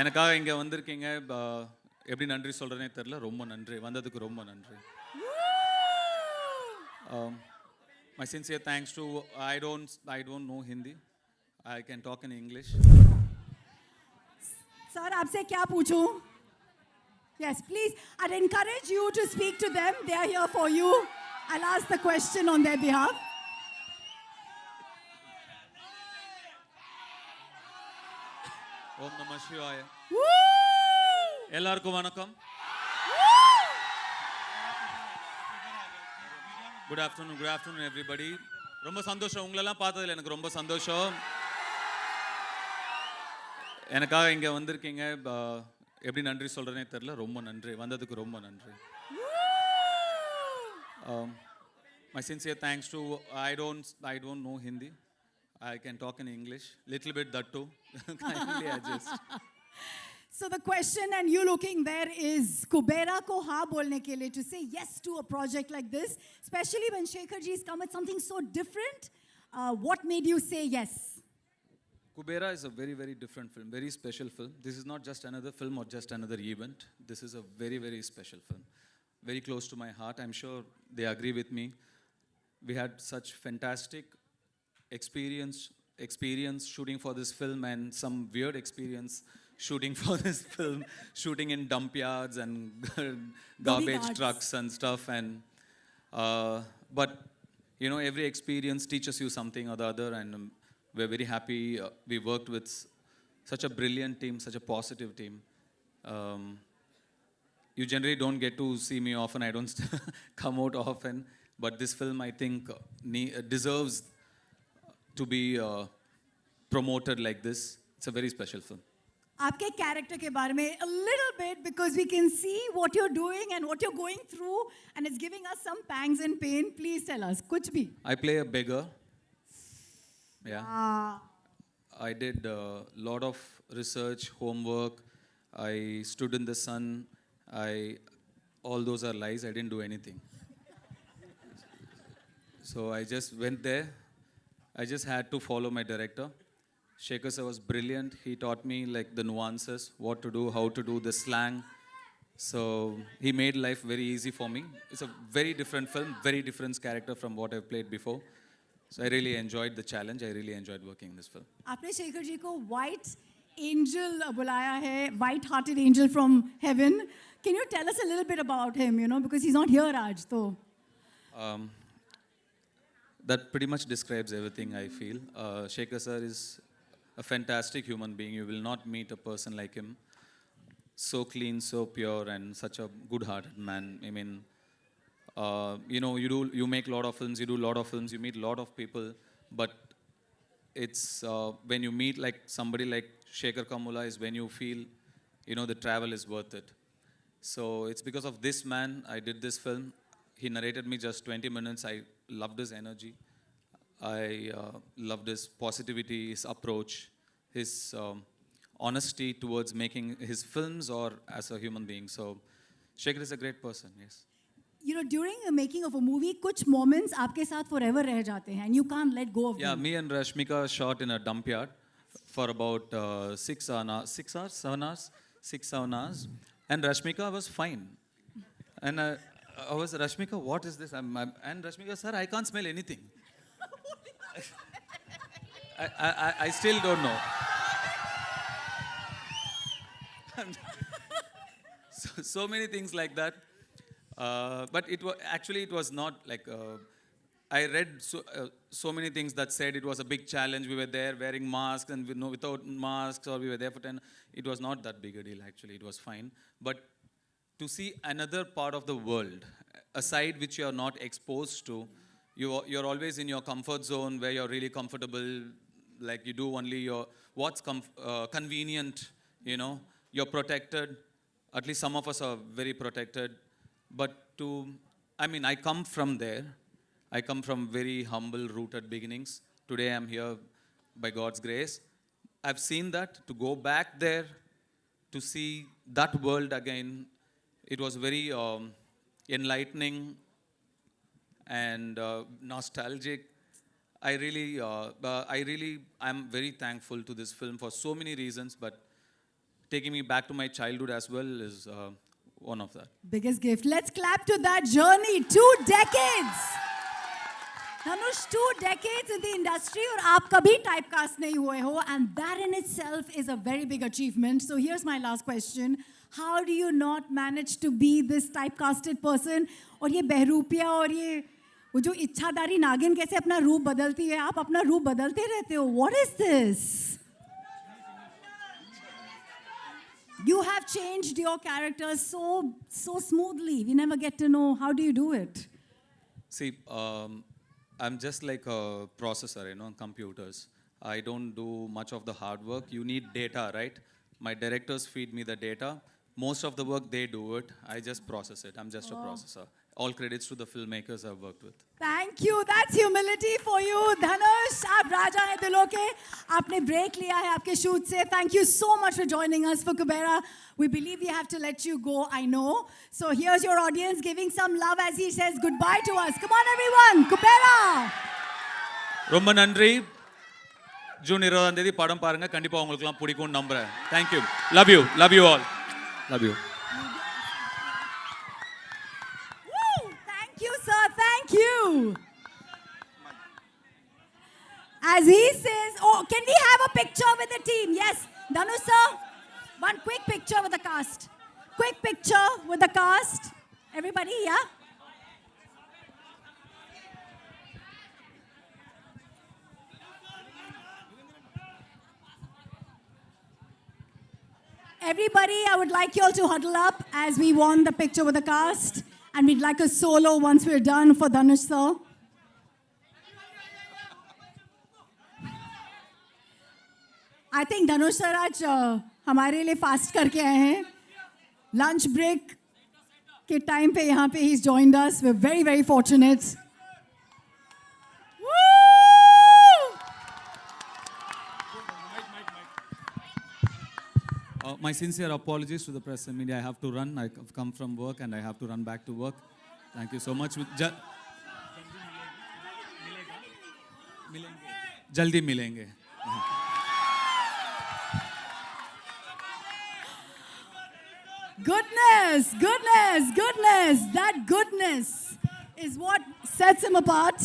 எனக்காக இங்க வந்திருக்கீங்க. எப்படி நன்றி சொல்றதுனே தெரியல. ரொம்ப நன்றி. வந்ததுக்கு ரொம்ப நன்றி. My sincere thanks to I don't know Hindi. I can talk in English. Sir आपसे क्या पूछूं? Yes, please. I'd encourage you to speak to them. They are here for you. I'll ask the question on their behalf. ஓம் நம சிவாய. Woo! எல்லாருக்கும் வணக்கம். Good afternoon everybody. ரொம்ப சந்தோஷம் உங்களெல்லாம் பார்த்ததுல எனக்கு ரொம்ப சந்தோஷம். எனக்காக இங்க வந்திருக்கீங்க. எப்படி நன்றி சொல்றதுனே தெரியல. ரொம்ப நன்றி. வந்ததுக்கு ரொம்ப நன்றி. My sincere thanks to I don't know Hindi. I can talk in English. Little bit that too. Kindly adjust. So the question, and you looking there, is Kubera ko ha bolne ke liye, to say yes to a project like this, especially when Shekhar ji has come with something so different. What made you say yes? Kubera is a very, very different film, very special film. This is not just another film or just another event. This is a very, very special film. Very close to my heart. I'm sure they agree with me. We had such fantastic experience shooting for this film, and some weird experience shooting for this film, shooting in dump yards and garbage Bodyguards. trucks and stuff. And but you know, every experience teaches you something or the other, and we're very happy we worked with such a brilliant team, such a positive team. You generally don't get to see me often. I don't come out often, but this film, I think, deserves to be promoted like this. It's a very special film. आपके character के बारे में a little bit, because we can see what you're doing and what you're going through, and it's giving us some pangs and pain. Please tell us, kuch bhi. I play a beggar. Yeah. Ah, I did a lot of research, homework. I stood in the sun. All those are lies. I didn't do anything. So I just went there. I just had to follow my director. Shekhar sir was brilliant. He taught me like the nuances, what to do, how to do, the slang. So he made life very easy for me. It's a very different film, very different character from what I've played before. So I really enjoyed the challenge. I really enjoyed working in this film. आपने शेखर जी को white angel बुलाया है, white hearted angel from heaven. Can you tell us a little bit about him, you know, because he's not here आज तो. That pretty much describes everything I feel. Shekhar sir is a fantastic human being. You will not meet a person like him. So clean, so pure, and such a good-hearted man. I mean, you know, you make a lot of films, you do a lot of films, you meet a lot of people, but it's when you meet like somebody like Shekhar Kamula is when you feel, you know, the travel is worth it. So it's because of this man I did this film. He narrated me just 20 minutes. I loved his energy. I loved his positivity, his approach, his honesty towards making his films or as a human being. So Shekhar is a great person, yes. You know, during the making of a movie, कुछ moments आपके साथ forever रह जाते हैं, and you can't let go of Yeah, them. me and Rashmika shot in a dump yard for about 7 hours. And Rashmika was fine. And I was, Rashmika, what is this? And Rashmika, sir, I can't smell anything. I still don't know. So many things like that. But it was not like. I read so many things that said it was a big challenge. We were there wearing masks and without masks, or we were there for 10. It was not that big a deal, actually. It was fine. But to see another part of the world, a side which you are not exposed to, you're always in your comfort zone where you're really comfortable, like you do only what's convenient, you know, you're protected. At least some of us are very protected. But I come from there. I come from very humble, rooted beginnings. Today I'm here by God's grace. I've seen that. To go back there, to see that world again, it was very enlightening and nostalgic. I'm very thankful to this film for so many reasons, but taking me back to my childhood as well is one of that. Biggest gift. Let's clap to that journey. 2 decades. Dhanush, 2 decades in the industry और आप कभी typecast नहीं हुए हो, and that in itself is a very big achievement. So here's my last question. How do you not manage to be this typecasted person? और ये बहरूपिया और ये वो जो इच्छाधारी नागिन कैसे अपना रूप बदलती है? आप अपना रूप बदलते रहते हो. What is this? You have changed your character so smoothly. We never get to know. How do you do it? See, I'm just like a processor, computers. I don't do much of the hard work. You need data, right? My directors feed me the data. Most of the work, they do it. I just process it. I'm just a processor. All credits to the filmmakers I've worked with. Thank you. That's humility for you, Dhanush. आप राजा हैं दिलों के. आपने break लिया है आपके shoot से. Thank you so much for joining us for Kubera. We believe we have to let you go, I know. So here's your audience giving some love as he says goodbye to us. Come on, everyone. Kubera. ரொம்ப நன்றி. June 20ஆம் தேதி படம் பாருங்க. கண்டிப்பா உங்களுக்குலாம் பிடிக்கும்னு நம்புறேன். Thank you. Love you. Love you all. Love you. Woo! Thank you, sir. Thank you. As he says, oh, can we have a picture with the team? Yes. Dhanush, sir. One quick picture with the cast. Quick picture with the cast. Everybody, yeah? Everybody, I would like you all to huddle up as we want the picture with the cast. And we'd like a solo once we're done for Dhanush, sir. I think Dhanush sir आज हमारे लिए fast करके आए हैं. Lunch break के time पे यहाँ पे he's joined us. We're very, very fortunate. My sincere apologies to the press and media. I have to run. I've come from work and I have to run back to work. Thank you so much. Jaldi milenge. Goodness, goodness, goodness. That goodness is what sets him apart.